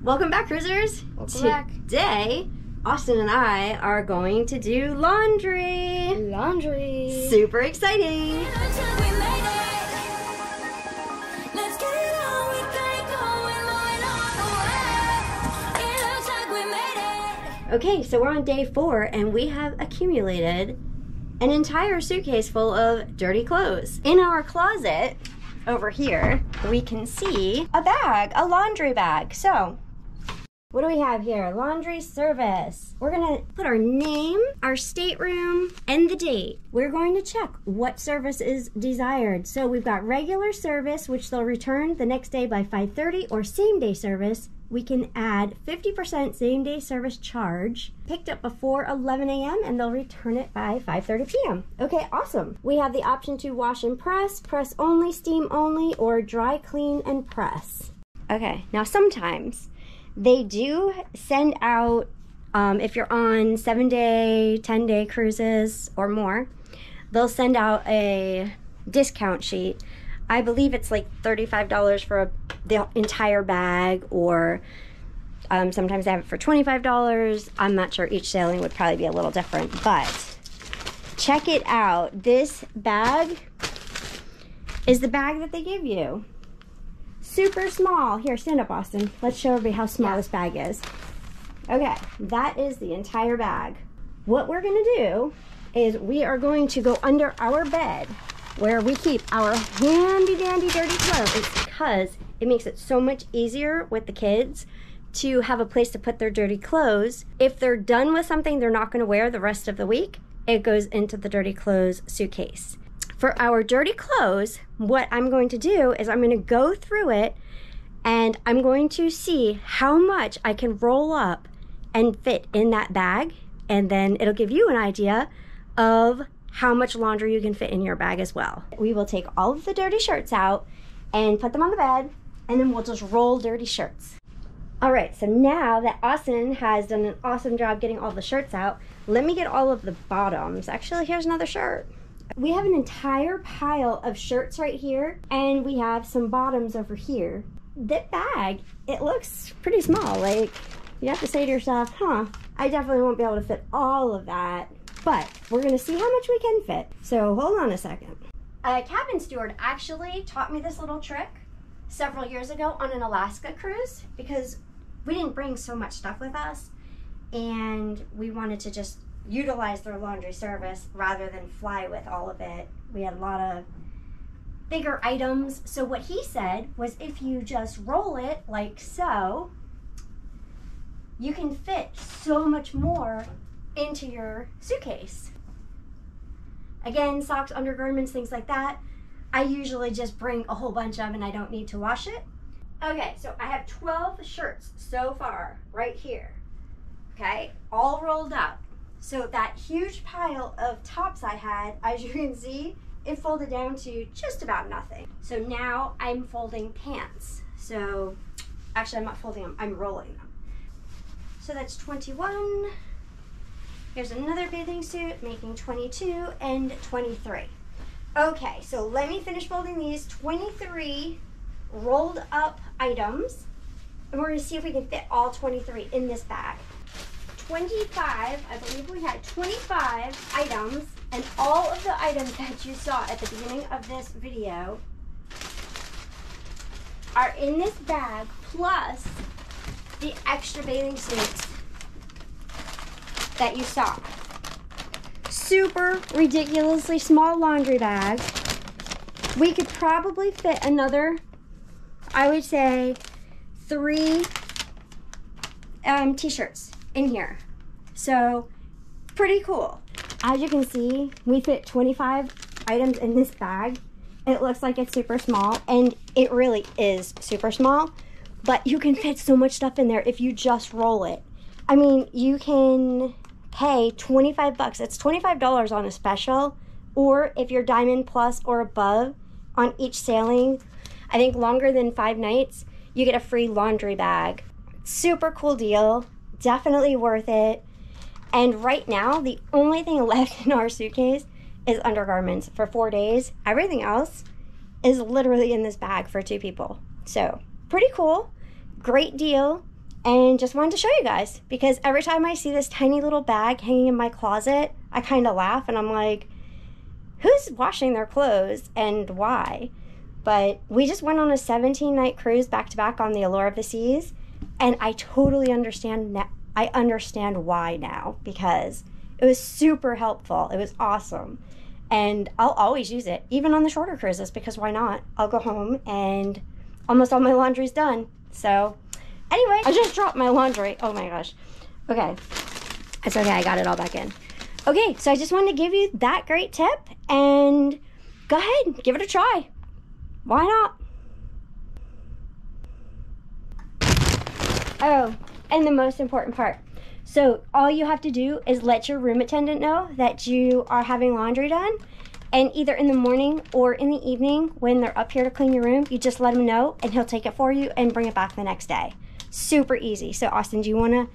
Welcome back, cruisers. Welcome back. Today, Austin and I are going to do laundry. Laundry. Super exciting. Okay, so we're on day 4 and we have accumulated an entire suitcase full of dirty clothes. In our closet over here, we can see a bag, a laundry bag. So, what do we have here? Laundry service. We're gonna put our name, our stateroom, and the date. We're going to check what service is desired. So we've got regular service, which they'll return the next day by 5:30, or same day service. We can add 50% same day service charge, picked up before 11 a.m. and they'll return it by 5:30 p.m. Okay, awesome. We have the option to wash and press only, steam only, or dry clean and press. Okay, now sometimes they do send out, if you're on 7-day, 10-day cruises or more, they'll send out a discount sheet. I believe it's like $35 for the entire bag, or sometimes they have it for $25. I'm not sure. Each sailing would probably be a little different, but check it out. This bag is the bag that they give you. Super small. Here, stand up, Austin. Let's show everybody how small this bag is. Okay, that is the entire bag. What we're going to do is we are going to go under our bed where we keep our handy dandy dirty clothes, because it makes it so much easier with the kids to have a place to put their dirty clothes. If they're done with something they're not going to wear the rest of the week, it goes into the dirty clothes suitcase. For our dirty clothes, what I'm going to do is I'm going to go through it and I'm going to see how much I can roll up and fit in that bag, and then it'll give you an idea of how much laundry you can fit in your bag as well. We will take all of the dirty shirts out and put them on the bed, and then we'll just roll dirty shirts. All right, so now that Austin has done an awesome job getting all the shirts out, let me get all of the bottoms. Actually, here's another shirt. We have an entire pile of shirts right here, and we have some bottoms over here. That bag, it looks pretty small. Like, you have to say to yourself, I definitely won't be able to fit all of that. But we're gonna see how much we can fit. So hold on a second. A cabin steward actually taught me this little trick several years ago on an Alaska cruise, because we didn't bring so much stuff with us and we wanted to just utilize their laundry service rather than fly with all of it. We had a lot of bigger items. So what he said was, if you just roll it like so, you can fit so much more into your suitcase. Again, socks, undergarments, things like that, I usually just bring a whole bunch of and I don't need to wash it. Okay, so I have 12 shirts so far right here. Okay, all rolled up. So that huge pile of tops I had, as you can see, it folded down to just about nothing. So now I'm folding pants. So actually I'm not folding them, I'm rolling them. So that's 21. Here's another bathing suit, making 22 and 23. Okay, so let me finish folding these 23 rolled up items, and we're gonna see if we can fit all 23 in this bag. 25, I believe we had 25 items, and all of the items that you saw at the beginning of this video are in this bag, plus the extra bathing suits that you saw. Super ridiculously small laundry bag. We could probably fit another, I would say, 3 t-shirts in here. So pretty cool. As you can see, we fit 25 items in this bag. It looks like it's super small, and it really is super small, but you can fit so much stuff in there if you just roll it. I mean, you can pay 25 bucks. It's $25 on a special, or if you're Diamond Plus or above on each sailing, I think longer than 5 nights, you get a free laundry bag. Super cool deal, definitely worth it. And right now, the only thing left in our suitcase is undergarments for 4 days. Everything else is literally in this bag for 2 people. So pretty cool, great deal. and just wanted to show you guys, because every time I see this tiny little bag hanging in my closet, I kind of laugh and I'm like, who's washing their clothes and why? But we just went on a 17-night cruise back-to-back on the Allure of the Seas, and I totally understand now. I understand why now, because it was super helpful. It was awesome. And I'll always use it, even on the shorter cruises, because why not? I'll go home and almost all my laundry's done. So anyway, I just dropped my laundry. Oh my gosh. Okay. It's okay. I got it all back in. Okay, so I just wanted to give you that great tip, and go ahead, give it a try. Why not? Oh, and the most important part. So all you have to do is let your room attendant know that you are having laundry done, and either in the morning or in the evening when they're up here to clean your room, you just let him know and he'll take it for you and bring it back the next day. Super easy. So Austin, do you want to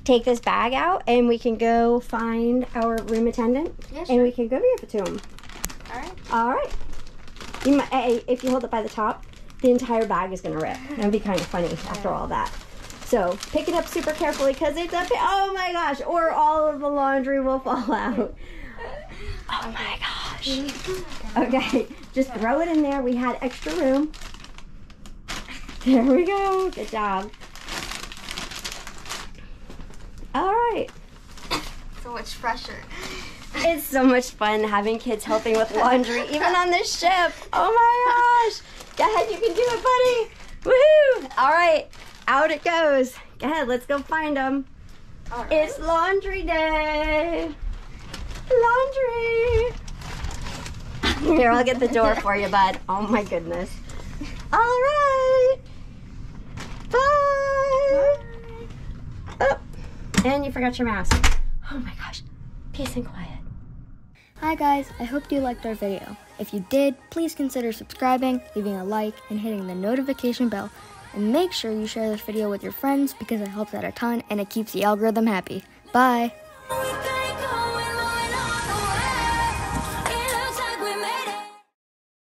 take this bag out and we can go find our room attendant? Yeah, sure. And we can go give it to him. All right. All right. You might, if you hold it by the top, the entire bag is going to rip. That would be kind of funny after all that. So pick it up super carefully because it's up here. Oh my gosh. Or all of the laundry will fall out. Oh my gosh. Okay. Just throw it in there. We had extra room. There we go. Good job. All right. So much pressure. It's so much fun having kids helping with laundry, even on this ship. Oh my gosh. Go ahead, you can do it, buddy. Woohoo. All right, out it goes. Go ahead, let's go find them. All right. It's laundry day. Laundry. Here, I'll get the door for you, bud. Oh my goodness. All right. Bye. Oh, and you forgot your mask. Oh my gosh. Peace and quiet. Hi guys, I hope you liked our video. If you did, please consider subscribing, leaving a like, and hitting the notification bell. And make sure you share this video with your friends because it helps out a ton and it keeps the algorithm happy. Bye!